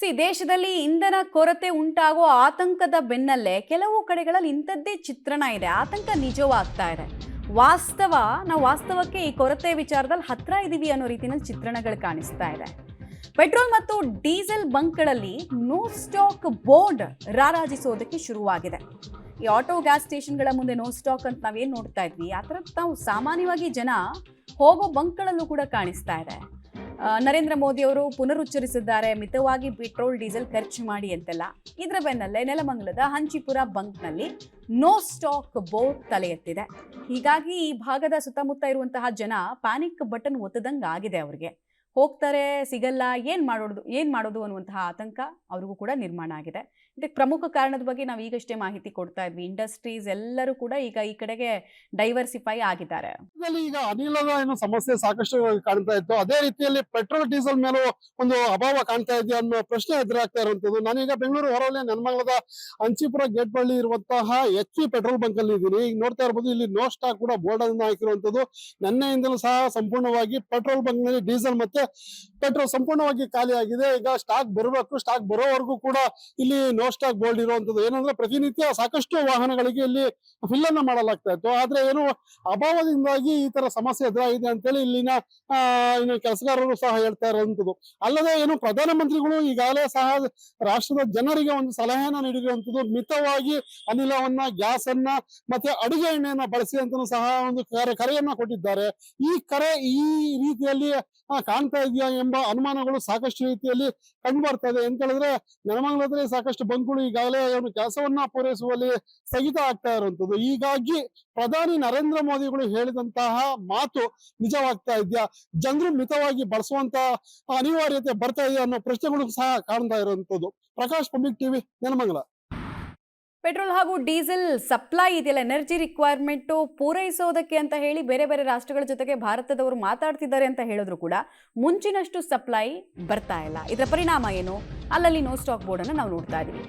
ದೇಶದಲ್ಲಿ ಇಂಧನ ಕೊರತೆ ಉಂಟಾಗುವ ಆತಂಕದ ಬೆನ್ನಲ್ಲೇ ಕೆಲವು ಕಡೆಗಳಲ್ಲಿ ಇಂಥದ್ದೇ ಚಿತ್ರಣ ಇದೆ. ಆತಂಕ ನಿಜವಾಗ್ತಾ ಇದೆ. ನಾವು ವಾಸ್ತವಕ್ಕೆ ಈ ಕೊರತೆ ವಿಚಾರದಲ್ಲಿ ಹತ್ರ ಇದೀವಿ ಅನ್ನೋ ರೀತಿಯಲ್ಲಿ ಚಿತ್ರಣಗಳು ಕಾಣಿಸ್ತಾ ಇದೆ. ಪೆಟ್ರೋಲ್ ಮತ್ತು ಡೀಸೆಲ್ ಬಂಕ್ಗಳಲ್ಲಿ ನೋ ಸ್ಟಾಕ್ ಬೋರ್ಡ್ ರಾರಾಜಿಸೋದಕ್ಕೆ ಶುರುವಾಗಿದೆ. ಈ ಆಟೋ ಗ್ಯಾಸ್ ಸ್ಟೇಷನ್ಗಳ ಮುಂದೆ ನೋ ಸ್ಟಾಕ್ ಅಂತ ನಾವೇನು ನೋಡ್ತಾ ಇದ್ವಿ, ಆ ಥರ ನಾವು ಸಾಮಾನ್ಯವಾಗಿ ಜನ ಹೋಗೋ ಬಂಕ್ಗಳಲ್ಲೂ ಕೂಡ ಕಾಣಿಸ್ತಾ ಇದೆ. ನರೇಂದ್ರ ಮೋದಿ ಅವರು ಪುನರುಚ್ಚರಿಸಿದ್ದಾರೆ, ಮಿತವಾಗಿ ಪೆಟ್ರೋಲ್ ಡೀಸೆಲ್ ಖರ್ಚು ಮಾಡಿ ಅಂತೆಲ್ಲ. ಇದರ ಬೆನ್ನಲ್ಲೇ ನೆಲಮಂಗಲದ ಹಂಚಿಪುರ ಬಂಕ್ನಲ್ಲಿ ನೋ ಸ್ಟಾಕ್ ಬೋರ್ಡ್ ತಲೆ ಎತ್ತಿದೆ. ಹೀಗಾಗಿ ಈ ಭಾಗದ ಸುತ್ತಮುತ್ತ ಇರುವಂತಹ ಜನ ಪ್ಯಾನಿಕ್ ಬಟನ್ ಒತ್ತದಂಗೆ ಆಗಿದೆ. ಅವರಿಗೆ ಹೋಗ್ತಾರೆ, ಸಿಗಲ್ಲ, ಏನು ಮಾಡೋದು ಅನ್ನುವಂತಹ ಆತಂಕ ಅವ್ರಿಗೂ ಕೂಡ ನಿರ್ಮಾಣ ಆಗಿದೆ. ಇದಕ್ಕೆ ಪ್ರಮುಖ ಕಾರಣದ ಬಗ್ಗೆ ನಾವು ಈಗಷ್ಟೇ ಮಾಹಿತಿ ಕೊಡ್ತಾ ಇದ್ವಿ. ಇಂಡಸ್ಟ್ರೀಸ್ ಎಲ್ಲರೂ ಕೂಡ ಈಗ ಈ ಕಡೆಗೆ ಡೈವರ್ಸಿಫೈ ಆಗಿದ್ದಾರೆ. ಈಗ ಅನಿಲದ ಏನು ಸಮಸ್ಯೆ ಸಾಕಷ್ಟು ಕಾಣ್ತಾ ಇತ್ತು, ಅದೇ ರೀತಿಯಲ್ಲಿ ಪೆಟ್ರೋಲ್ ಡೀಸೆಲ್ ಮೇಲೂ ಒಂದು ಅಭಾವ ಕಾಣ್ತಾ ಇದೆಯಾ ಅನ್ನೋ ಪ್ರಶ್ನೆ ಎದುರಾಗ್ತಾ ಇರುವಂತದ್ದು. ನಾನೀಗ ಬೆಂಗಳೂರು ಹೊರವಲಯ ನೆಲಮಂಗಲದ ಹಂಚಿಪುರ ಗೇಟ್ ಬಳಿ ಇರುವಂತಹ HP ಪೆಟ್ರೋಲ್ ಬಂಕ್ ಅಲ್ಲಿ ಇದ್ದೀನಿ. ಈಗ ನೋಡ್ತಾ ಇರಬಹುದು, ಇಲ್ಲಿ ನೋ ಸ್ಟಾಕ್ ಕೂಡ ಬೋರ್ಡ್ ಅನ್ನು ಹಾಕಿರುವಂತದ್ದು. ನಿನ್ನೆಯಿಂದಲೂ ಸಹ ಸಂಪೂರ್ಣವಾಗಿ ಪೆಟ್ರೋಲ್ ಬಂಕ್ ನಲ್ಲಿ ಡೀಸೆಲ್ ಮತ್ತೆ ಪೆಟ್ರೋಲ್ ಸಂಪೂರ್ಣವಾಗಿ ಖಾಲಿ ಆಗಿದೆ. ಈಗ ಸ್ಟಾಕ್ ಬರಬೇಕು, ಸ್ಟಾಕ್ ಬರೋವರೆಗೂ ಕೂಡ ಇಲ್ಲಿ ನೋ ಸ್ಟಾಕ್ ಬೋರ್ಡ್ ಇರುವಂತದ್ದು. ಏನಂದ್ರೆ ಪ್ರತಿನಿತ್ಯ ಸಾಕಷ್ಟು ವಾಹನಗಳಿಗೆ ಇಲ್ಲಿ ಫಿಲ್ ಅನ್ನ ಮಾಡಲಾಗ್ತಾ ಇತ್ತು. ಆದ್ರೆ ಏನು ಅಭಾವದಿಂದಾಗಿ ಈ ತರ ಸಮಸ್ಯೆ ಎದುರಾಗಿದೆ ಅಂತೇಳಿ ಇಲ್ಲಿನ ಕೆಲಸಗಾರರು ಸಹ ಹೇಳ್ತಾ ಇರುವಂತದ್ದು. ಅಲ್ಲದೆ ಏನು ಪ್ರಧಾನಮಂತ್ರಿಗಳು ಈಗಾಗಲೇ ಸಹ ರಾಷ್ಟ್ರದ ಜನರಿಗೆ ಒಂದು ಸಲಹೆಯನ್ನ ನೀಡಿರುವಂತದ್ದು, ಮಿತವಾಗಿ ಅನಿಲವನ್ನ, ಗ್ಯಾಸ್ ಅನ್ನ ಮತ್ತೆ ಅಡುಗೆ ಎಣ್ಣೆಯನ್ನ ಬಳಸಿ ಅಂತಲೂ ಸಹ ಒಂದು ಕರೆಯನ್ನ ಕೊಟ್ಟಿದ್ದಾರೆ. ಈ ರೀತಿಯಲ್ಲಿ ಕಾಣ್ತಾ ಇದೆಯಾ ಎಂಬ ಅನುಮಾನಗಳು ಸಾಕಷ್ಟು ರೀತಿಯಲ್ಲಿ ಕಂಡು ಬರ್ತಾ ಇದೆ. ಎಂತ ಹೇಳಿದ್ರೆ ನೆಲಮಂಗಲದಲ್ಲಿ ಸಾಕಷ್ಟು ಬಂಕ್ಗಳು ಈಗಾಗಲೇ ಕೆಲಸವನ್ನ ಪೂರೈಸುವಲ್ಲಿ ಸ್ಥಗಿತ ಆಗ್ತಾ ಇರುವಂತದ್ದು. ಹೀಗಾಗಿ ಪ್ರಧಾನಿ ನರೇಂದ್ರ ಮೋದಿಗಳು ಹೇಳಿದಂತಹ ಮಾತು ನಿಜವಾಗ್ತಾ ಇದೆಯಾ, ಜನರು ಮಿತವಾಗಿ ಬಳಸುವಂತ ಅನಿವಾರ್ಯತೆ ಬರ್ತಾ ಇದೆಯಾ ಅನ್ನೋ ಪ್ರಶ್ನೆಗಳು ಸಹ ಕಾಣ್ತಾ ಇರುವಂತದ್ದು. Prakash, public TV, Nelamangala. Petrol ಹಾಗೂ ಡೀಸೆಲ್ ಸಪ್ಲೈ ಇದೆಯಲ್ಲ, ಎನರ್ಜಿ ರಿಕ್ವೈರ್ಮೆಂಟು ಪೂರೈಸೋದಕ್ಕೆ ಅಂತ ಹೇಳಿ ಬೇರೆ ಬೇರೆ ರಾಷ್ಟ್ರಗಳ ಜೊತೆಗೆ ಭಾರತದವರು ಮಾತಾಡ್ತಿದ್ದಾರೆ ಅಂತ ಹೇಳಿದ್ರು ಕೂಡ ಮುಂಚಿನಷ್ಟು ಸಪ್ಲೈ ಬರ್ತಾ ಇಲ್ಲ. ಇದರ ಪರಿಣಾಮ ಏನು? ಅಲ್ಲಲ್ಲಿ ನೋ ಸ್ಟಾಕ್ ಬೋರ್ಡನ್ನು ನಾವು ನೋಡ್ತಾ ಇದ್ದೀವಿ.